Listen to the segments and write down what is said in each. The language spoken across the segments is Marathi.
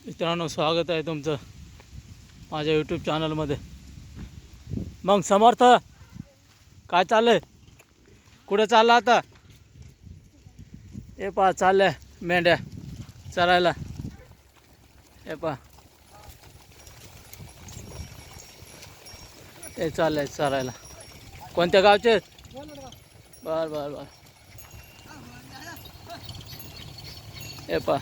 मित्रांनो, स्वागत आहे तुमचं माझ्या यूट्यूब चॅनलमध्ये. मग समर्थ, काय चाललंय? कुठे चालला आता? हे पहा, चालल्या मेंढ्या चरायला. हे पहा, हे चाललंय चरायला. कोणत्या गावचे? बर बर बर. हे पहा,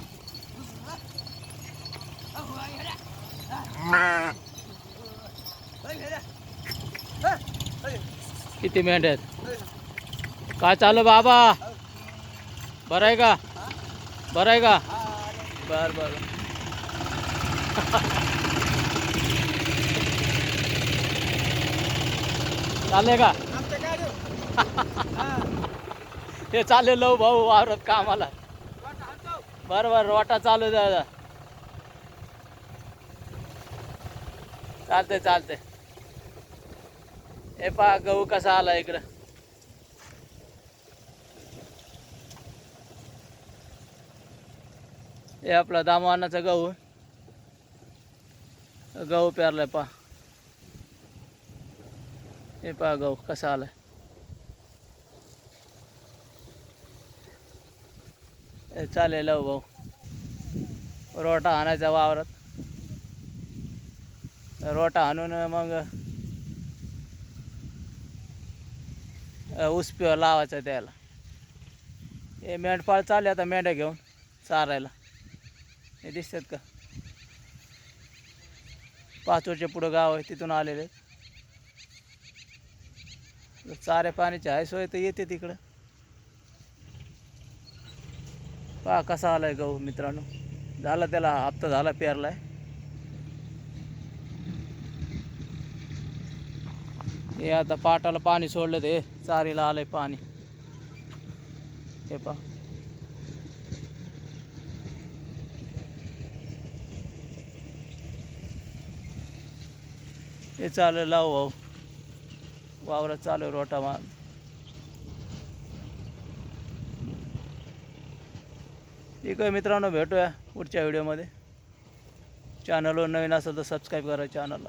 किती मेंढ्या आहेत. काय चालू बाबा? बरं आहे का? बरं आहे का? बर बर. चालले का? ते चालले लव भाऊ वावरत कामाला. बरं बरं, रोटा चालू दादा. चालते चालते. हे पहा, गहू कसा आला इकडं. हे आपला दामवानाचा गहू. गहू पेरलाय पहा. हे पहा गहू कसा आलाय. हे चालेल भाऊ. रोटा आणायचा वावरात. रोटा आणून मग ऊस लावायचा त्याला. हे मेंढपाळ चालले आता मेंढ्या घेऊन चारायला. हे दिसतात का? 5 वर्ष पुढं गाव आहे, तिथून आलेले. चारे पाण्याची आहे सोय तर येते तिकडं. पहा कसा आलाय गहू मित्रांनो. झाला त्याला हप्ता झाला पेरलाय. हे आता पाटाला पाणी सोडलं ते चारीला आलंय पाणी. हे पहा, हे चालू लावू भाऊ वावरात चालू रोटा मार. ठीक आहे मित्रांनो, भेटूया पुढच्या व्हिडिओमध्ये. चॅनलवर नवीन असेल तर सबस्क्राईब करा चॅनलला.